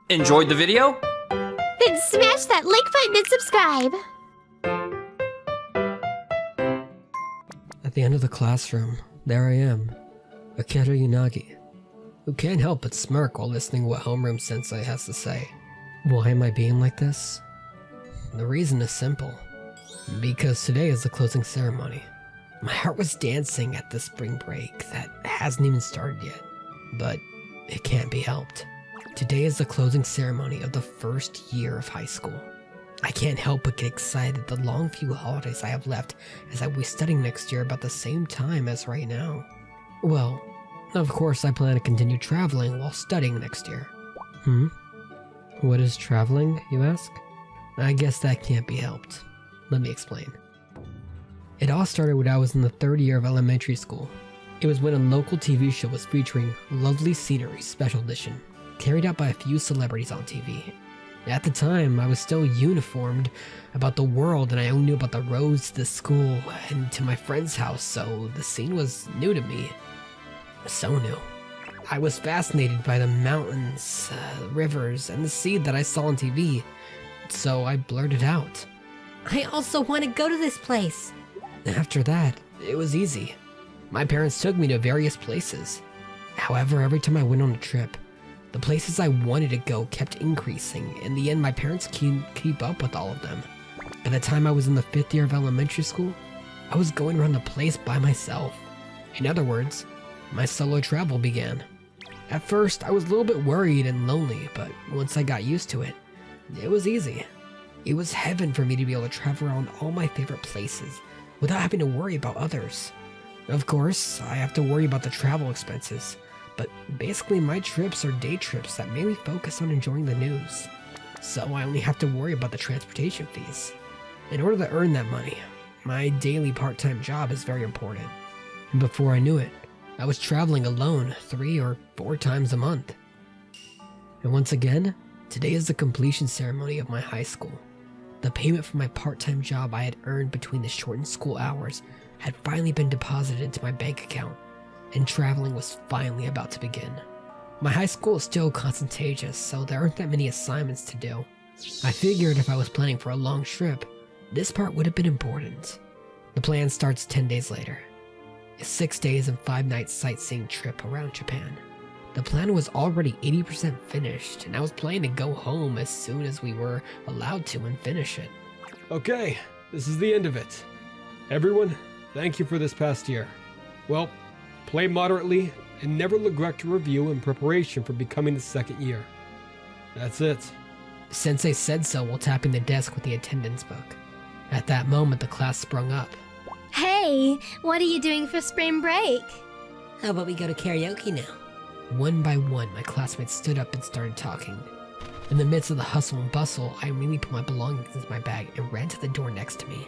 Enjoyed the video? Then smash that like button and subscribe! At the end of the classroom, there I am, Akira Unagi, who can't help but smirk while listening to what Homeroom Sensei has to say. Why am I being like this? The reason is simple. Because today is the closing ceremony. My heart was dancing at the spring break that hasn't even started yet, but it can't be helped. Today is the closing ceremony of the first year of high school. I can't help but get excited at the long few holidays I have left, as I will be studying next year about the same time as right now. Well, of course I plan to continue traveling while studying next year. What is traveling, you ask? I guess that can't be helped. Let me explain. It all started when I was in the third year of elementary school. It was when a local TV show was featuring Lovely Scenery Special Edition, carried out by a few celebrities on TV. At the time, I was still uniformed about the world and I only knew about the roads to the school and to my friend's house, so the scene was new to me. So new. I was fascinated by the mountains, rivers, and the sea that I saw on TV, so I blurted out. I also want to go to this place. After that, it was easy. My parents took me to various places. However, every time I went on a trip, the places I wanted to go kept increasing. In the end, my parents couldn't keep up with all of them. By the time I was in the 5th year of elementary school, I was going around the place by myself. In other words, my solo travel began. At first, I was a little bit worried and lonely, but once I got used to it, it was easy. It was heaven for me to be able to travel around all my favorite places without having to worry about others. Of course, I have to worry about the travel expenses, but basically my trips are day trips that mainly focus on enjoying the news. So I only have to worry about the transportation fees. In order to earn that money, my daily part-time job is very important. And before I knew it, I was traveling alone 3 or 4 times a month. And once again, today is the completion ceremony of my high school. The payment for my part-time job I had earned between the shortened school hours had finally been deposited into my bank account, and traveling was finally about to begin. My high school is still contagious, so there aren't that many assignments to do. I figured if I was planning for a long trip, this part would have been important. The plan starts 10 days later. A 6 days and 5 nights sightseeing trip around Japan. The plan was already 80% finished, and I was planning to go home as soon as we were allowed to and finish it. Okay, this is the end of it. Everyone, thank you for this past year. Well, play moderately and never neglect your review in preparation for becoming the second year. That's it. Sensei said so while tapping the desk with the attendance book. At that moment, the class sprung up. Hey, what are you doing for spring break? How about we go to karaoke now? One by one, my classmates stood up and started talking. In the midst of the hustle and bustle, I immediately put my belongings into my bag and ran to the door next to me.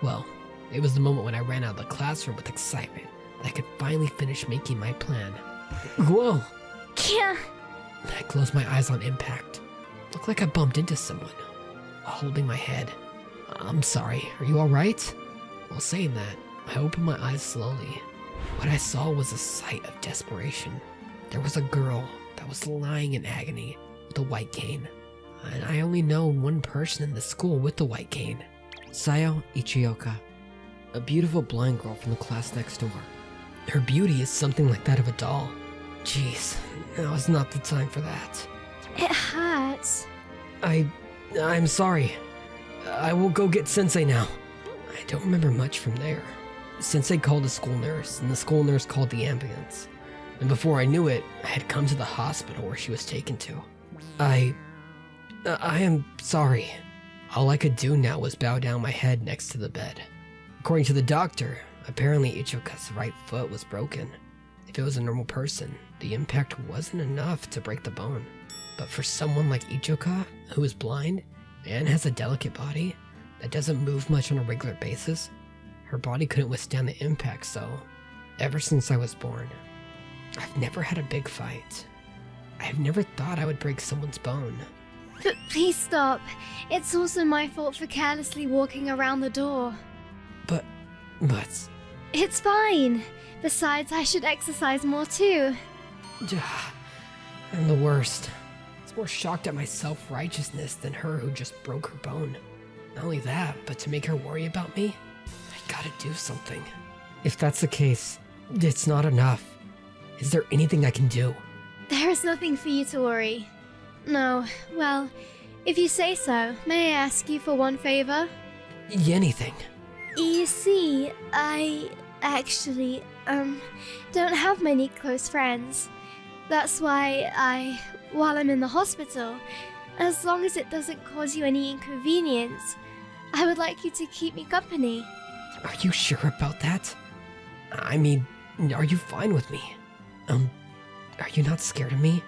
Well, it was the moment when I ran out of the classroom with excitement that I could finally finish making my plan. Whoa! Yeah. I closed my eyes on impact. Looked like I bumped into someone. Holding my head. I'm sorry, are you alright? While saying that, I opened my eyes slowly. What I saw was a sight of desperation. There was a girl that was lying in agony with a white cane. And I only know one person in the school with the white cane. Sayo Ichioka. A beautiful blind girl from the class next door. Her beauty is something like that of a doll. Jeez, now is not the time for that. It hurts. I'm sorry. I will go get Sensei now. I don't remember much from there. Sensei called the school nurse, and the school nurse called the ambulance. And before I knew it, I had come to the hospital where she was taken to. I am sorry. All I could do now was bow down my head next to the bed. According to the doctor, apparently Ichioka's right foot was broken. If it was a normal person, the impact wasn't enough to break the bone. But for someone like Ichioka, who is blind and has a delicate body that doesn't move much on a regular basis, her body couldn't withstand the impact, so ever since I was born, I've never had a big fight. I've never thought I would break someone's bone. But please stop. It's also my fault for carelessly walking around the door. But... It's fine. Besides, I should exercise more too. I'm the worst. more shocked at my self-righteousness than her who just broke her bone. Not only that, but to make her worry about me, I gotta do something. If that's the case, it's not enough. Is there anything I can do? There is nothing for you to worry. No, well, if you say so, may I ask you for one favor? Anything. You see, I actually, don't have many close friends. That's why while I'm in the hospital, as long as it doesn't cause you any inconvenience, I would like you to keep me company. Are you sure about that? I mean, are you fine with me? Are you not scared of me?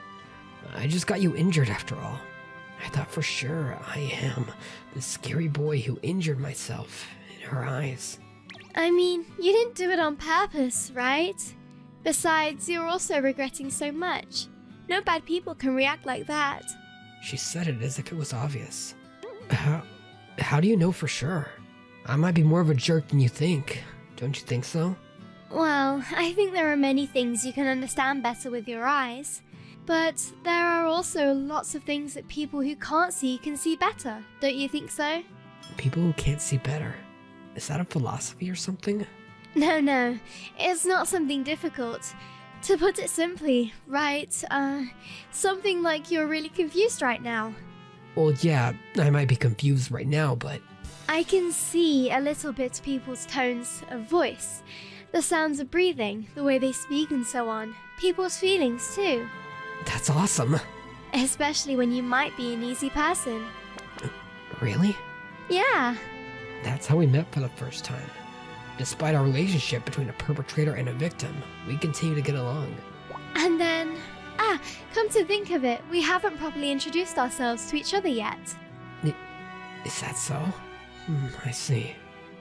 I just got you injured after all. I thought for sure I am the scary boy who injured myself in her eyes. I mean, you didn't do it on purpose, right? Besides, you're also regretting so much. No bad people can react like that. She said it as if it was obvious. How do you know for sure? I might be more of a jerk than you think. Don't you think so? Well, I think there are many things you can understand better with your eyes. But there are also lots of things that people who can't see can see better, don't you think so? People who can't see better. Is that a philosophy or something? No, it's not something difficult. To put it simply, right, something like you're really confused right now. Well, yeah, I might be confused right now, but... I can see a little bit people's tones of voice, the sounds of breathing, the way they speak and so on. People's feelings too. That's awesome. Especially when you might be an easy person. Really? Yeah. That's how we met for the first time. Despite our relationship between a perpetrator and a victim, we continue to get along. And then... come to think of it, we haven't properly introduced ourselves to each other yet. Is that so? I see.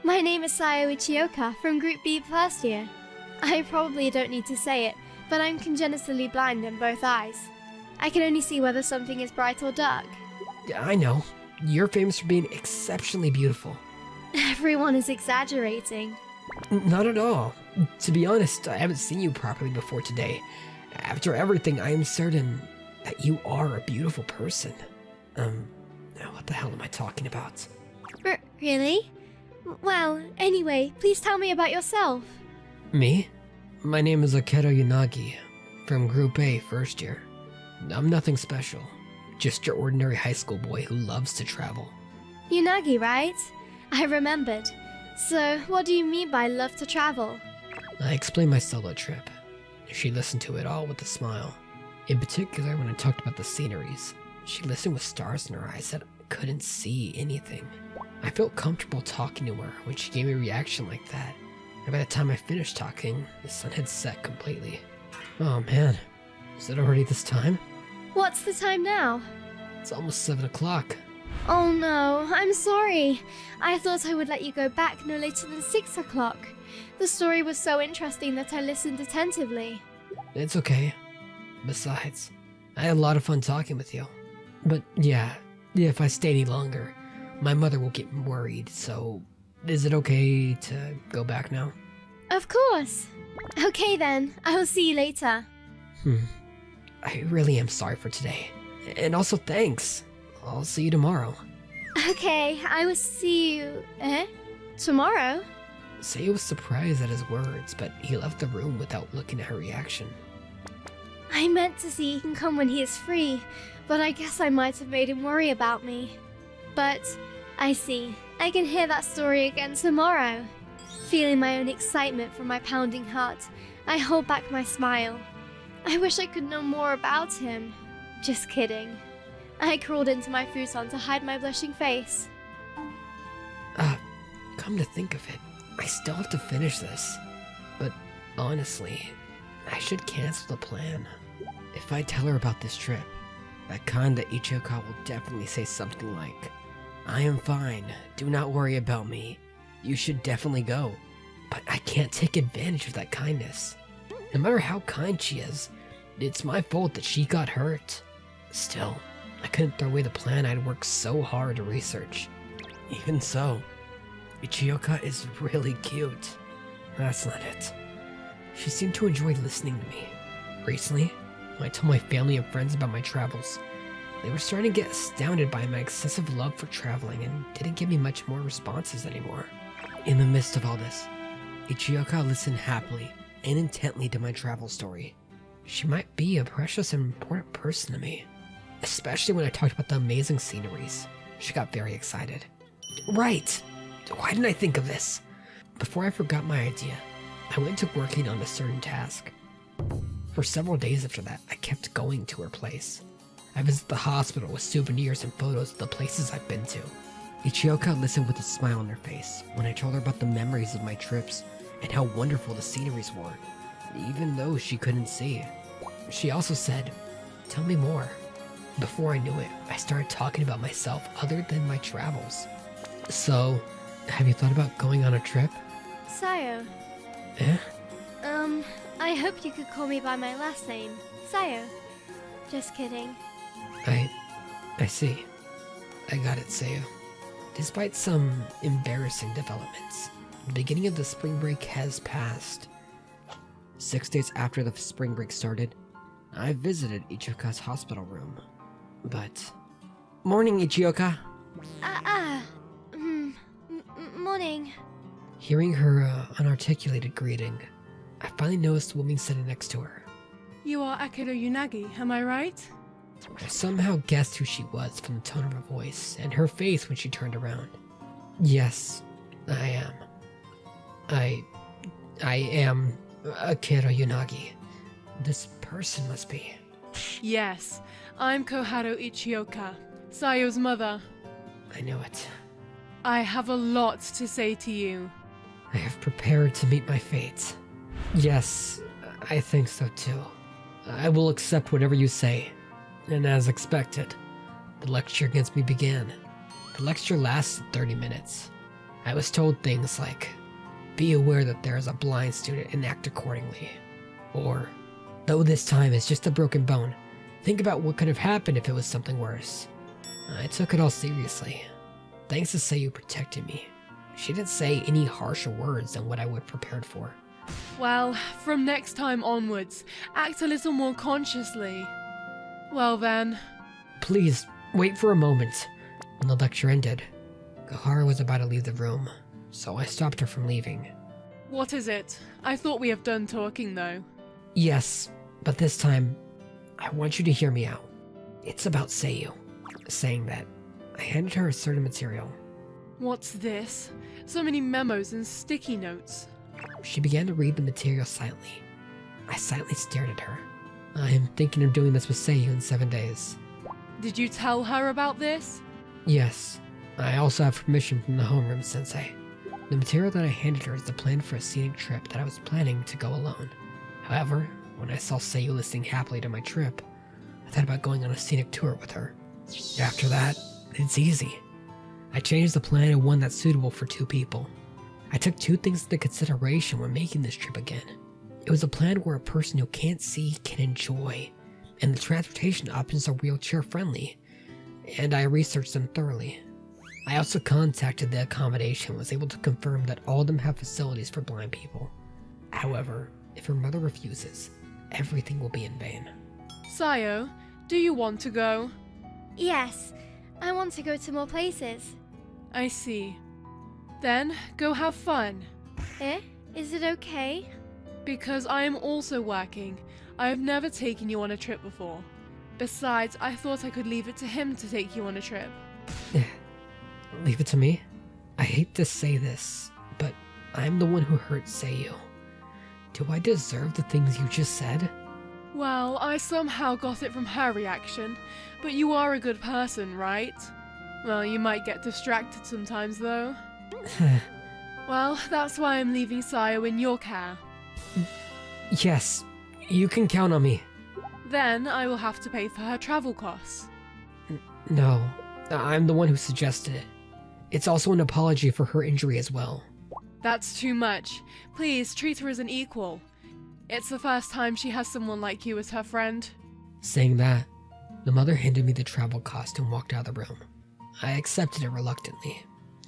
My name is Sayo Ichioka from Group B first year. I probably don't need to say it, but I'm congenitally blind in both eyes. I can only see whether something is bright or dark. I know. You're famous for being exceptionally beautiful. Everyone is exaggerating. Not at all. To be honest, I haven't seen you properly before today. After everything, I am certain that you are a beautiful person. What the hell am I talking about? Really? Well, anyway, please tell me about yourself. Me? My name is Aketo Yanagi, from Group A first year. I'm nothing special. Just your ordinary high school boy who loves to travel. Unagi, right? I remembered. So, what do you mean by love to travel? I explained my solo trip. She listened to it all with a smile. In particular, when I talked about the sceneries, she listened with stars in her eyes that I couldn't see anything. I felt comfortable talking to her when she gave me a reaction like that. And by the time I finished talking, the sun had set completely. Oh man, is it already this time? What's the time now? It's almost 7 o'clock. Oh no, I'm sorry. I thought I would let you go back no later than 6 o'clock. The story was so interesting that I listened attentively. It's okay. Besides, I had a lot of fun talking with you. But yeah, if I stay any longer, my mother will get worried, so is it okay to go back now? Of course. Okay then, I will see you later. I really am sorry for today. And also thanks. I'll see you tomorrow. Okay, I will see you... Tomorrow? Sayo was surprised at his words, but he left the room without looking at her reaction. I meant to say he can come when he is free, but I guess I might have made him worry about me. But, I see. I can hear that story again tomorrow. Feeling my own excitement from my pounding heart, I hold back my smile. I wish I could know more about him. Just kidding. I crawled into my futon to hide my blushing face. Come to think of it, I still have to finish this. But honestly, I should cancel the plan. If I tell her about this trip, that Kanda Ichioka will definitely say something like, "I am fine, do not worry about me. You should definitely go." But I can't take advantage of that kindness. No matter how kind she is, it's my fault that she got hurt. Still, I couldn't throw away the plan I'd worked so hard to research. Even so, Ichioka is really cute. That's not it. She seemed to enjoy listening to me. Recently, when I told my family and friends about my travels, They were starting to get astounded by my excessive love for traveling and didn't give me much more responses anymore. In the midst of all this, Ichioka listened happily and intently to my travel story. She might be a precious and important person to me, especially when I talked about the amazing sceneries. She got very excited. Right! Why didn't I think of this? Before I forgot my idea, I went to working on a certain task. For several days after that, I kept going to her place. I visited the hospital with souvenirs and photos of the places I've been to. Ichioka listened with a smile on her face when I told her about the memories of my trips and how wonderful the sceneries were, even though she couldn't see. She also said, "Tell me more." Before I knew it, I started talking about myself other than my travels. So, have you thought about going on a trip? Sayo. Eh? I hope you could call me by my last name, Sayo. Just kidding. I see. I got it, Sayo. Despite some embarrassing developments, the beginning of the spring break has passed. 6 days after the spring break started, I visited Ichioka's hospital room. But... Morning, Ichioka! Morning. Hearing her unarticulated greeting, I finally noticed the woman sitting next to her. You are Akira Unagi, am I right? I somehow guessed who she was from the tone of her voice and her face when she turned around. Yes, I am. I am Akira Unagi. This person must be. Yes, I'm Koharu Ichioka, Sayo's mother. I know it. I have a lot to say to you. I have prepared to meet my fate. Yes, I think so too. I will accept whatever you say. And as expected, the lecture against me began. The lecture lasted 30 minutes. I was told things like, be aware that there is a blind student and act accordingly. Or, though this time is just a broken bone, think about what could have happened if it was something worse. I took it all seriously. Thanks to Seiyu protecting me. She didn't say any harsher words than what I would prepared for. Well, from next time onwards, act a little more consciously. Well then. Please, wait for a moment. When the lecture ended, Koharu was about to leave the room, so I stopped her from leaving. What is it? I thought we have done talking though. Yes, but this time, I want you to hear me out. It's about Seiyu. Saying that, I handed her a certain material. What's this? So many memos and sticky notes. She began to read the material silently. I silently stared at her. I am thinking of doing this with Seiyu in 7 days. Did you tell her about this? Yes. I also have permission from the homeroom sensei. The material that I handed her is the plan for a scenic trip that I was planning to go alone. However, when I saw Seiyu listening happily to my trip, I thought about going on a scenic tour with her. After that, it's easy. I changed the plan to one that's suitable for 2 people. I took 2 things into consideration when making this trip again. It was a plan where a person who can't see can enjoy, and the transportation options are wheelchair friendly, and I researched them thoroughly. I also contacted the accommodation and was able to confirm that all of them have facilities for blind people. However, if her mother refuses, everything will be in vain. Sayo, do you want to go? Yes, I want to go to more places. I see. Then, go have fun. Eh? Is it okay? Because I am also working. I have never taken you on a trip before. Besides, I thought I could leave it to him to take you on a trip. Leave it to me? I hate to say this, but I'm the one who hurt Seiyu. Do I deserve the things you just said? Well, I somehow got it from her reaction, but you are a good person, right? Well, you might get distracted sometimes, though. Well, that's why I'm leaving Sayo in your care. Yes, you can count on me. Then I will have to pay for her travel costs. No, I'm the one who suggested it. It's also an apology for her injury as well. That's too much. Please treat her as an equal. It's the first time she has someone like you as her friend. Saying that, the mother handed me the travel cost and walked out of the room. I accepted it reluctantly.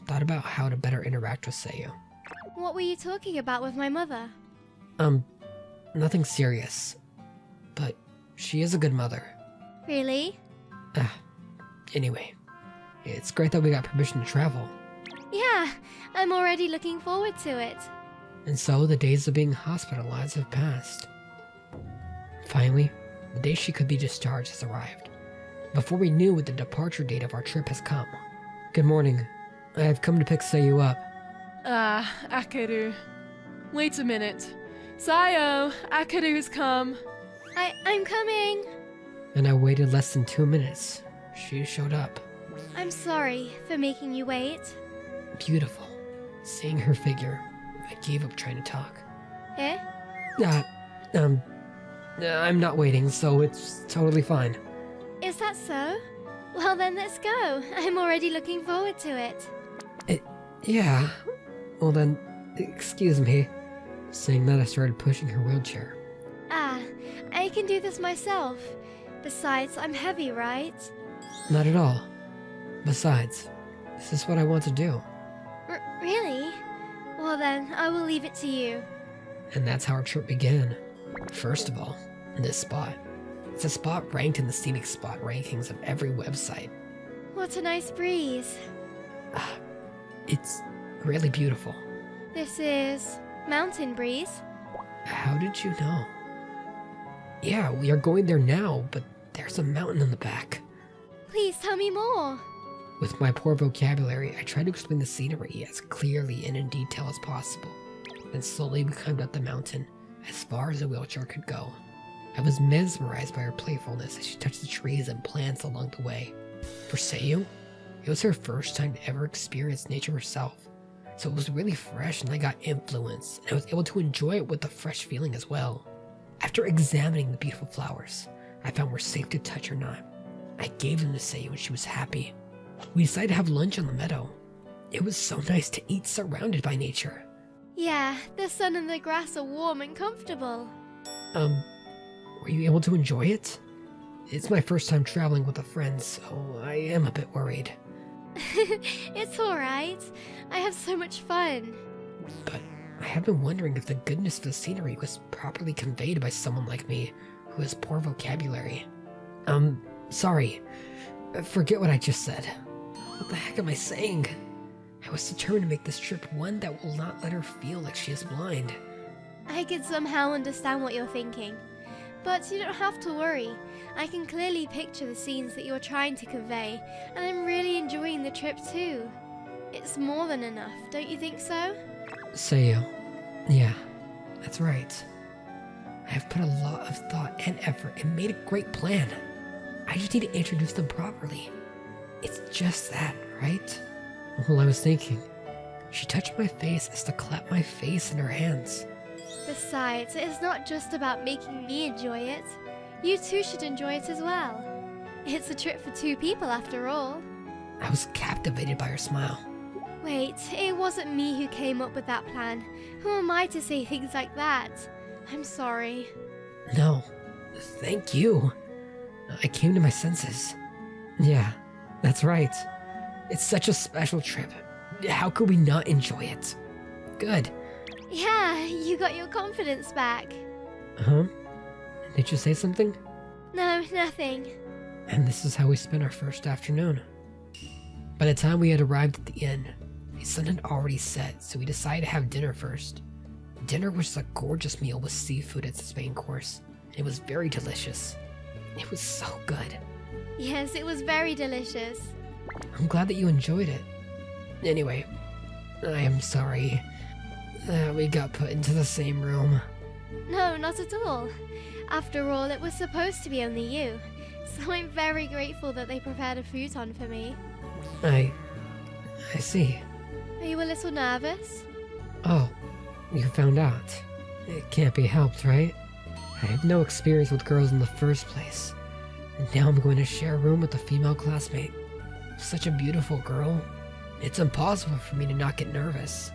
Thought about how to better interact with Seiyu. What were you talking about with my mother? Nothing serious. But she is a good mother. Really? Anyway, it's great that we got permission to travel. Yeah, I'm already looking forward to it. And so the days of being hospitalized have passed. Finally, the day she could be discharged has arrived. Before we knew it, the departure date of our trip has come. Good morning. I have come to pick Sayu up. Akeru. Wait a minute. Sayo, Akeru's come. I'm coming. And I waited less than 2 minutes. She showed up. I'm sorry for making you wait. Beautiful. Seeing her figure, I gave up trying to talk. Eh? I'm not waiting, so it's totally fine. Is that so? Well then, let's go. I'm already looking forward to it. Yeah. Well then, excuse me. Saying that, I started pushing her wheelchair. I can do this myself. Besides, I'm heavy, right? Not at all. Besides, this is what I want to do. Really? Well then, I will leave it to you. And that's how our trip began. First of all, this spot. It's a spot ranked in the scenic spot rankings of every website. What a nice breeze. It's really beautiful. This is mountain breeze. How did you know? Yeah, we are going there now, but there's a mountain in the back. Please tell me more. With my poor vocabulary, I tried to explain the scenery as clearly and in detail as possible. Then slowly we climbed up the mountain, as far as a wheelchair could go. I was mesmerized by her playfulness as she touched the trees and plants along the way. For Sayu, it was her first time to ever experience nature herself, so it was really fresh and I got influenced, and I was able to enjoy it with a fresh feeling as well. After examining the beautiful flowers, I found were safe to touch or not. I gave them to Sayu and she was happy. We decided to have lunch on the meadow. It was so nice to eat surrounded by nature. Yeah, the sun and the grass are warm and comfortable. Were you able to enjoy it? It's my first time traveling with a friend, so I am a bit worried. It's alright. I have so much fun. But I have been wondering if the goodness of the scenery was properly conveyed by someone like me, who has poor vocabulary. Sorry. Forget what I just said. What the heck am I saying? I was determined to make this trip one that will not let her feel like she is blind. I can somehow understand what you're thinking. But you don't have to worry. I can clearly picture the scenes that you're trying to convey, and I'm really enjoying the trip too. It's more than enough, don't you think so? Sayu. Yeah, that's right. I have put a lot of thought and effort and made a great plan. I just need to introduce them properly. It's just that, right? Well, I was thinking. She touched my face as to clap my face in her hands. Besides, it's not just about making me enjoy it. You too should enjoy it as well. It's a trip for two people after all. I was captivated by her smile. Wait, it wasn't me who came up with that plan. Who am I to say things like that? I'm sorry. No, thank you. I came to my senses. Yeah, that's right. It's such a special trip. How could we not enjoy it? Good. Yeah, you got your confidence back. Huh? Did you say something? No, nothing. And this is how we spent our first afternoon. By the time we had arrived at the inn, the sun had already set, so we decided to have dinner first. Dinner was a gorgeous meal with seafood as its main course. It was very delicious. It was so good. Yes, it was very delicious. I'm glad that you enjoyed it. Anyway, I am sorry that we got put into the same room. No, not at all. After all, it was supposed to be only you. So I'm very grateful that they prepared a futon for me. I see. Are you a little nervous? Oh, you found out. It can't be helped, right? I have no experience with girls in the first place. And now I'm going to share a room with a female classmate. Such a beautiful girl. It's impossible for me to not get nervous.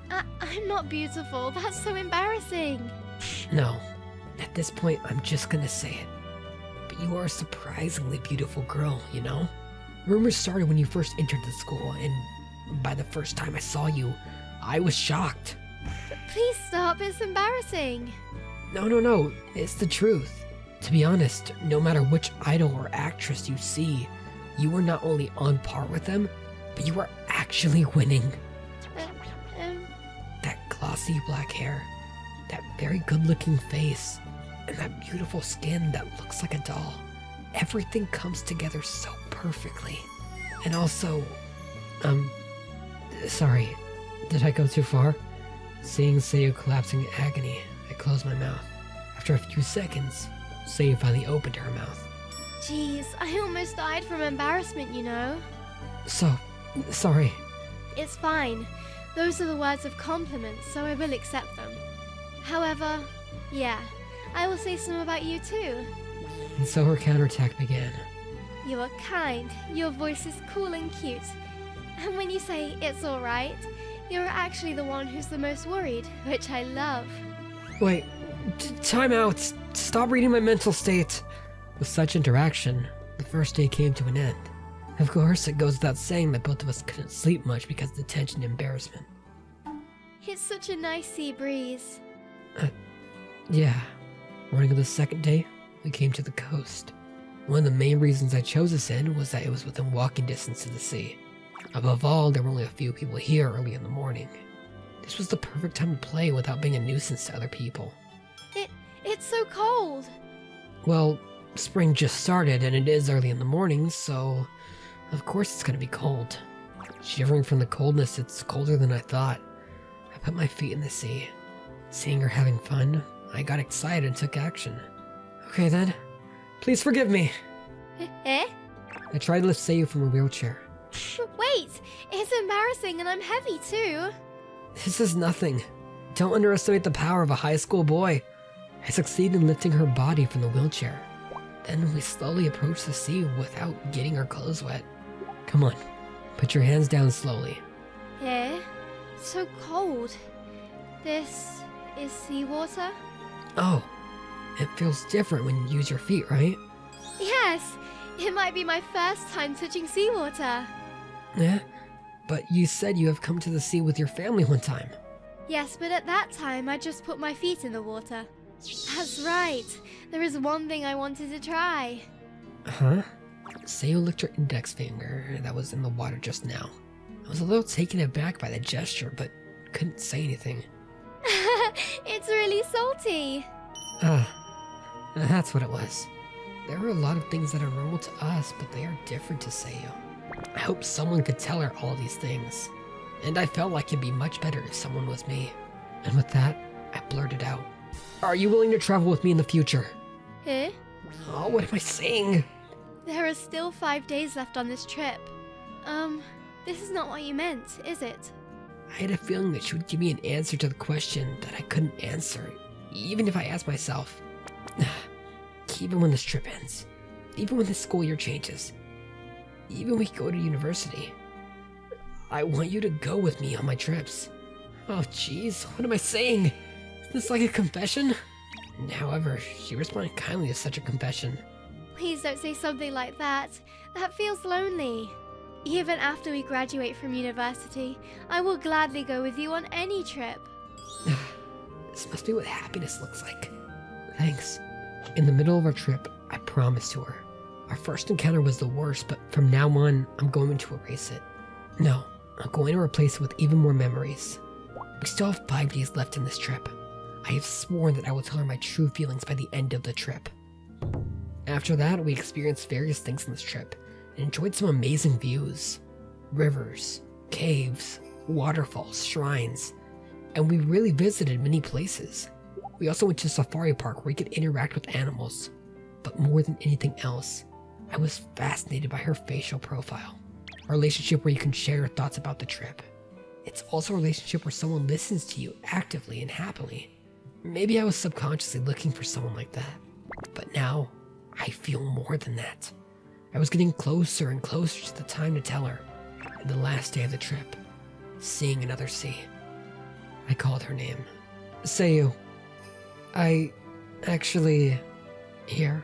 I'm not beautiful. That's so embarrassing. No. At this point, I'm just gonna say it. But you are a surprisingly beautiful girl, you know? Rumors started when you first entered the school, and by the first time I saw you, I was shocked. Please stop. It's embarrassing. No. It's the truth. To be honest, no matter which idol or actress you see, you are not only on par with them, but you are actually winning. That glossy black hair, that very good-looking face, and that beautiful skin that looks like a doll. Everything comes together so perfectly. And also, sorry, did I go too far? Seeing Seiyu collapsing in agony, I closed my mouth. After a few seconds, Seiyu finally opened her mouth. Jeez, I almost died from embarrassment, you know. So, sorry. It's fine. Those are the words of compliment, so I will accept them. However, yeah, I will say some about you too. And so her counterattack began. You are kind, your voice is cool and cute. And when you say it's alright, you're actually the one who's the most worried, which I love. Wait, time out. Stop reading my mental state. With such interaction, the first day came to an end. Of course, it goes without saying that both of us couldn't sleep much because of the tension and embarrassment. It's such a nice sea breeze. Yeah. Morning of the second day, we came to the coast. One of the main reasons I chose this inn was that it was within walking distance to the sea. Above all, there were only a few people here early in the morning. This was the perfect time to play without being a nuisance to other people. It's so cold. Well, spring just started and it is early in the morning, so of course it's gonna be cold. Shivering from the coldness, it's colder than I thought. I put my feet in the sea. Seeing her having fun, I got excited and took action. Okay then, please forgive me. Eh? I tried to lift Seiyu from a wheelchair. Wait, it's embarrassing and I'm heavy too. This is nothing. Don't underestimate the power of a high school boy. I succeeded in lifting her body from the wheelchair. Then we slowly approached the sea without getting our clothes wet. Come on, put your hands down slowly. Eh? So cold. This is seawater? Oh, it feels different when you use your feet, right? Yes, it might be my first time touching seawater. Yeah, but you said you have come to the sea with your family one time. Yes, but at that time I just put my feet in the water. That's right. There is one thing I wanted to try. Huh? Seiyu licked her index finger that was in the water just now. I was a little taken aback by the gesture, but couldn't say anything. It's really salty. That's what it was. There are a lot of things that are normal to us, but they are different to Seiyu. I hope someone could tell her all these things. And I felt like it'd be much better if someone was me. And with that, I blurted out, "Are you willing to travel with me in the future?" Eh? Oh, what am I saying? There are still 5 days left on this trip. This is not what you meant, is it? I had a feeling that she would give me an answer to the question that I couldn't answer, even if I asked myself. Even when this trip ends, even when the school year changes, even when we go to university, I want you to go with me on my trips. Oh jeez, what am I saying? Is this like a confession? However, she responded kindly to such a confession. Please don't say something like that. That feels lonely. Even after we graduate from university, I will gladly go with you on any trip. This must be what happiness looks like. Thanks. In the middle of our trip, I promised to her. Our first encounter was the worst, but from now on, I'm going to erase it. No, I'm going to replace it with even more memories. We still have 5 days left in this trip. I have sworn that I will tell her my true feelings by the end of the trip. After that, we experienced various things on this trip and enjoyed some amazing views. Rivers, caves, waterfalls, shrines, and we really visited many places. We also went to a safari park where you could interact with animals. But more than anything else, I was fascinated by her facial profile. A relationship where you can share your thoughts about the trip. It's also a relationship where someone listens to you actively and happily. Maybe I was subconsciously looking for someone like that. But now, I feel more than that. I was getting closer and closer to the time to tell her. And the last day of the trip, seeing another sea. I called her name. Seiyu. Here,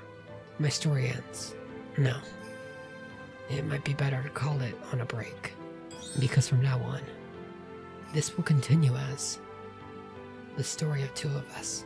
my story ends. No. It might be better to call it on a break. Because from now on, this will continue as the story of two of us.